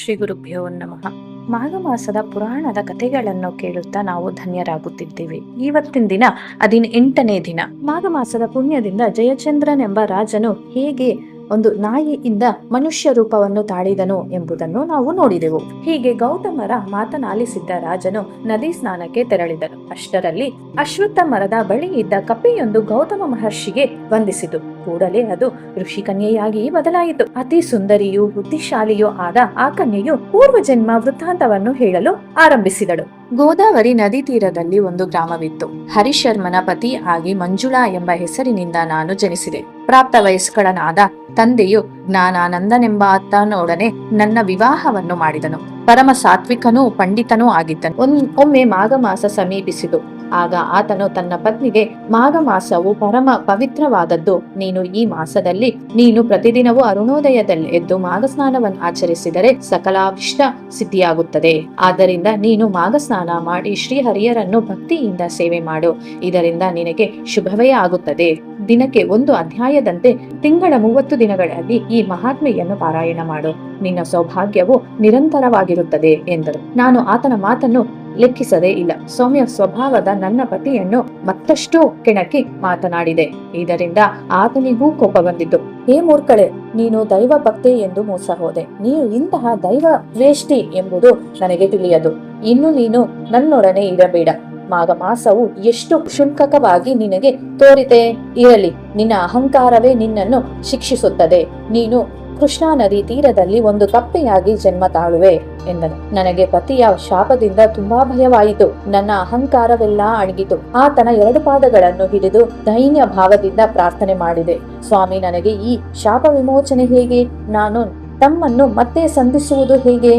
ಶ್ರೀ ಗುರುಭ್ಯೋ ನಮಃ. ಮಾಘ ಮಾಸದ ಪುರಾಣದ ಕಥೆಗಳನ್ನು ಕೇಳುತ್ತಾ ನಾವು ಧನ್ಯರಾಗುತ್ತಿದ್ದೇವೆ. ಇವತ್ತಿನ ದಿನ 18ನೇ ದಿನ. ಮಾಘ ಮಾಸದ ಪುಣ್ಯದಿಂದ ಜಯಚಂದ್ರನೆಂಬ ರಾಜನು ಹೇಗೆ ಒಂದು ನಾಯಿಯಿಂದ ಮನುಷ್ಯ ರೂಪವನ್ನು ತಾಳಿದನು ಎಂಬುದನ್ನು ನಾವು ನೋಡಿದೆವು. ಹೀಗೆ ಗೌತಮರ ಮಾತನಾಲಿಸಿದ್ದ ರಾಜನು ನದಿ ಸ್ನಾನಕ್ಕೆ ತೆರಳಿದನು. ಅಷ್ಟರಲ್ಲಿ ಅಶ್ವತ್ಥ ಮರದ ಬಳಿ ಇದ್ದ ಕಪ್ಪೆಯೊಂದು ಗೌತಮ ಮಹರ್ಷಿಗೆ ವಂದಿಸಿತು. ಕೂಡಲೇ ಅದು ಋಷಿಕನ್ಯೆಯಾಗಿ ಬದಲಾಯಿತು. ಅತಿ ಸುಂದರಿಯೂ ಬುದ್ಧಿಶಾಲಿಯೂ ಆದ ಆ ಕನ್ಯೆಯು ಪೂರ್ವಜನ್ಮ ವೃತ್ತಾಂತವನ್ನು ಹೇಳಲು ಆರಂಭಿಸಿದಳು. ಗೋದಾವರಿ ನದಿ ತೀರದಲ್ಲಿ ಒಂದು ಗ್ರಾಮವಿತ್ತು. ಹರಿಶರ್ಮನ ಪತಿ ಆಗಿ ಮಂಜುಳಾ ಎಂಬ ಹೆಸರಿನಿಂದ ನಾನು ಜನಿಸಿದೆ. ಪ್ರಾಪ್ತ ವಯಸ್ಕಳನಾದ ತಂದೆಯು ಜ್ಞಾನಾನಂದನೆಂಬ ಆತನೊಡನೆ ನನ್ನ ವಿವಾಹವನ್ನು ಮಾಡಿದನು. ಪರಮ ಸಾತ್ವಿಕನೂ ಪಂಡಿತನೂ ಆಗಿದ್ದನು. ಒಮ್ಮೆ ಮಾಘ ಮಾಸ ಸಮೀಪಿಸಿತು. ಆಗ ಆತನು ತನ್ನ ಪತ್ನಿಗೆ, ಮಾಘ ಮಾಸವು ಪರಮ ಪವಿತ್ರವಾದದ್ದು. ನೀನು ಈ ಮಾಸದಲ್ಲಿ ನೀನು ಪ್ರತಿದಿನವೂ ಅರುಣೋದಯದಲ್ಲಿ ಎದ್ದು ಮಾಘ ಸ್ನಾನವನ್ನು ಆಚರಿಸಿದರೆ ಸಕಲಾಭಿಷ್ಟ ಸಿದ್ಧಿಯಾಗುತ್ತದೆ. ಆದ್ದರಿಂದ ನೀನು ಮಾಘ ಸ್ನಾನ ಮಾಡಿ ಶ್ರೀಹರಿಯರನ್ನು ಭಕ್ತಿಯಿಂದ ಸೇವೆ ಮಾಡು. ಇದರಿಂದ ನಿನಗೆ ಶುಭವೇ ಆಗುತ್ತದೆ. ದಿನಕ್ಕೆ 1 ಅಧ್ಯಾಯದಂತೆ ತಿಂಗಳ 30 ದಿನಗಳಲ್ಲಿ ಈ ಮಹಾತ್ಮೆಯನ್ನು ಪಾರಾಯಣ ಮಾಡು. ನಿನ್ನ ಸೌಭಾಗ್ಯವು ನಿರಂತರವಾಗಿರುತ್ತದೆ ಎಂದರು. ನಾನು ಆತನ ಮಾತನ್ನು ಲೆಕ್ಕಿಸದೇ ಇಲ್ಲ. ಸೌಮ್ಯ ಸ್ವಭಾವದ ನನ್ನ ಪತಿಯನ್ನು ಮತ್ತಷ್ಟು ಕೆಣಕಿ ಮಾತನಾಡಿದೆ. ಇದರಿಂದ ಆತನಿಗೂ ಕೋಪ ಬಂದಿತ್ತು. ಹೇ ಮೂರ್ಖಳೆ, ನೀನು ದೈವ ಭಕ್ತಿ ಎಂದು ಮೋಸ ಹೋದೆ. ನೀನು ಇಂತಹ ದೈವ ವೇಷ್ಟಿ ಎಂಬುದು ನನಗೆ ತಿಳಿಯದು. ಇನ್ನು ನೀನು ನನ್ನೊಡನೆ ಇರಬೇಡ. ಮಾಘ ಮಾಸವು ಎಷ್ಟು ಕ್ಷುಲ್ಲಕವಾಗಿ ನಿನಗೆ ತೋರಿತೆ. ಇರಲಿ, ನಿನ್ನ ಅಹಂಕಾರವೇ ನಿನ್ನನ್ನು ಶಿಕ್ಷಿಸುತ್ತದೆ. ನೀನು ಕೃಷ್ಣಾ ನದಿ ತೀರದಲ್ಲಿ ಒಂದು ಕಪ್ಪೆಯಾಗಿ ಜನ್ಮ ತಾಳುವೆ ಎಂದನು. ನನಗೆ ಪತಿಯ ಶಾಪದಿಂದ ತುಂಬಾ ಭಯವಾಯಿತು. ನನ್ನ ಅಹಂಕಾರವೆಲ್ಲ ಅಣಗಿತು. ಆತನ 2 ಪಾದಗಳನ್ನು ಹಿಡಿದು ದೈನ್ಯ ಭಾವದಿಂದ ಪ್ರಾರ್ಥನೆ ಮಾಡಿದೆ. ಸ್ವಾಮಿ, ನನಗೆ ಈ ಶಾಪ ವಿಮೋಚನೆ ಹೇಗೆ? ನಾನು ತಮ್ಮನ್ನು ಮತ್ತೆ ಸಂಧಿಸುವುದು ಹೇಗೆ?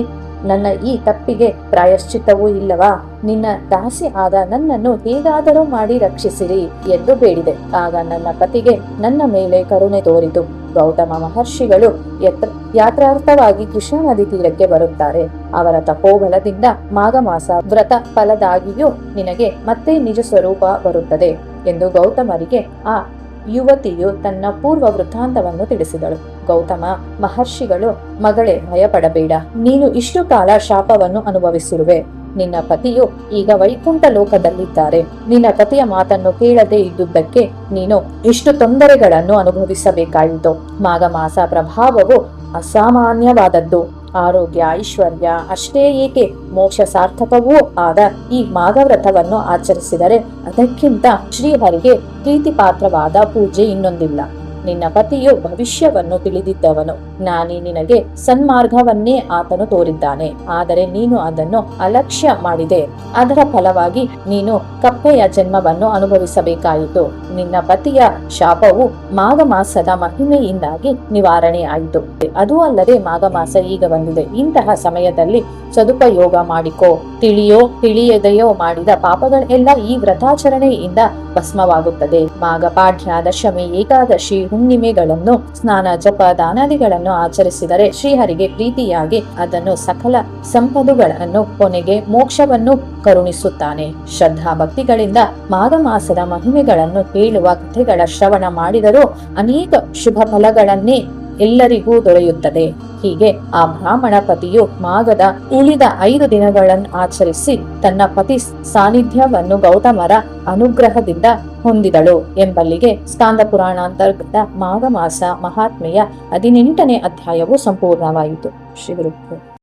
ನನ್ನ ಈ ತಪ್ಪಿಗೆ ಪ್ರಾಯಶ್ಚಿತ್ತವೂ ಇಲ್ಲವಾ? ನಿನ್ನ ದಾಸಿ ಆದ ನನ್ನನ್ನು ಹೇಗಾದರೂ ಮಾಡಿ ರಕ್ಷಿಸಿರಿ ಎಂದು ಬೇಡಿದೆ. ಆಗ ನನ್ನ ಪತಿಗೆ ನನ್ನ ಮೇಲೆ ಕರುಣೆ ತೋರಿತು. ಗೌತಮ ಮಹರ್ಷಿಗಳು ಯಾತ್ರಾರ್ಥವಾಗಿ ಕೃಷ್ಣಾ ನದಿ ತೀರಕ್ಕೆ ಬರುತ್ತಾರೆ. ಅವರ ತಪೋಬಲದಿಂದ ಮಾಘ ಮಾಸ ವ್ರತ ಫಲದಾಗಿಯೂ ನಿನಗೆ ಮತ್ತೆ ನಿಜ ಸ್ವರೂಪ ಬರುತ್ತದೆ ಎಂದು ಗೌತಮರಿಗೆ ಆ ಯುವತಿಯು ತನ್ನ ಪೂರ್ವ ವೃತ್ತಾಂತವನ್ನು ತಿಳಿಸಿದಳು. ಗೌತಮ ಮಹರ್ಷಿಗಳು, ಮಗಳೇ, ಭಯಪಡಬೇಡ. ನೀನು ಇಷ್ಟು ಕಾಲ ಶಾಪವನ್ನು ಅನುಭವಿಸಿರುವೆ. ನಿನ್ನ ಪತಿಯು ಈಗ ವೈಕುಂಠ ಲೋಕದಲ್ಲಿದ್ದಾರೆ. ನಿನ್ನ ಪತಿಯ ಮಾತನ್ನು ಕೇಳದೆ ಇದ್ದುದಕ್ಕೆ ನೀನು ಇಷ್ಟು ತೊಂದರೆಗಳನ್ನು ಅನುಭವಿಸಬೇಕಾಯಿತು. ಮಾಘ ಮಾಸ ಪ್ರಭಾವವು ಅಸಾಮಾನ್ಯವಾದದ್ದು. ಆರೋಗ್ಯ, ಐಶ್ವರ್ಯ ಅಷ್ಟೇ ಏಕೆ, ಮೋಕ್ಷ ಸಾರ್ಥಕವೂ ಆದ ಈ ಮಾಘ ವ್ರತವನ್ನು ಆಚರಿಸಿದರೆ ಅದಕ್ಕಿಂತ ಶ್ರೀಹರಿಗೆ ಪ್ರೀತಿಪಾತ್ರವಾದ ಪೂಜೆ ಇನ್ನೊಂದಿಲ್ಲ. ನಿನ್ನ ಪತಿಯು ಭವಿಷ್ಯವನ್ನು ತಿಳಿದಿದ್ದವನು. ನಾನೇ ನಿನಗೆ ಸನ್ಮಾರ್ಗವನ್ನೇ ಆತನು ತೋರಿದ್ದಾನೆ. ಆದರೆ ನೀನು ಅದನ್ನು ಅಲಕ್ಷ್ಯ ಮಾಡಿದೆ. ಅದರ ಫಲವಾಗಿ ನೀನು ಕಪ್ಪೆಯ ಜನ್ಮವನ್ನು ಅನುಭವಿಸಬೇಕಾಯಿತು. ನಿನ್ನ ಪತಿಯ ಶಾಪವು ಮಾಘ ಮಾಸದ ಮಹಿಮೆಯಿಂದಾಗಿ ನಿವಾರಣೆ ಆಯಿತು. ಅದೂ ಅಲ್ಲದೆ ಮಾಘ ಮಾಸ ಈಗ ಬಂದಿದೆ. ಇಂತಹ ಸಮಯದಲ್ಲಿ ಸದುಪಯೋಗ ಮಾಡಿಕೋ. ತಿಳಿಯೋ ತಿಳಿಯದೆಯೋ ಮಾಡಿದ ಪಾಪಗಳೆಲ್ಲ ಈ ವ್ರತಾಚರಣೆಯಿಂದ ಭಸ್ಮವಾಗುತ್ತದೆ. ಮಾಘ ಪಾಡ್ಯ, ದಶಮಿ, ಏಕಾದಶಿ, ಹುಣ್ಣಿಮೆಗಳನ್ನು ಸ್ನಾನ, ಜಪ, ದಾನಾದಿಗಳನ್ನು ಆಚರಿಸಿದರೆ ಶ್ರೀಹರಿಗೆ ಪ್ರೀತಿಯಾಗಿ ಅದನ್ನು ಸಕಲ ಸಂಪದುಗಳನ್ನು ಕೊನೆಗೆ ಮೋಕ್ಷವನ್ನು ಕರುಣಿಸುತ್ತಾನೆ. ಶ್ರದ್ಧಾ ಭಕ್ತಿಗಳಿಂದ ಮಾಘ ಮಾಸದ ಮಹಿಮೆಗಳನ್ನು ಹೇಳುವ ಕಥೆಗಳ ಶ್ರವಣ ಮಾಡಿದರೂ ಅನೇಕ ಶುಭ ಫಲಗಳನ್ನೇ ಎಲ್ಲರಿಗೂ ದೊರೆಯುತ್ತದೆ. ಹೀಗೆ ಆ ಬ್ರಾಹ್ಮಣ ಪತಿಯು ಮಾಘದ ಉಳಿದ 5 ದಿನಗಳನ್ನು ಆಚರಿಸಿ ತನ್ನ ಪತಿ ಸಾನ್ನಿಧ್ಯವನ್ನು ಗೌತಮರ ಅನುಗ್ರಹದಿಂದ ಹೊಂದಿದಳು ಎಂಬಲ್ಲಿಗೆ ಸ್ಕಾಂದ ಪುರಾಣಾಂತರ್ಗತ ಮಾಘ ಮಾಸ ಮಹಾತ್ಮೆಯ 18ನೇ ಅಧ್ಯಾಯವು ಸಂಪೂರ್ಣವಾಯಿತು. ಶ್ರೀ ಗುರುಭ್ಯೋ.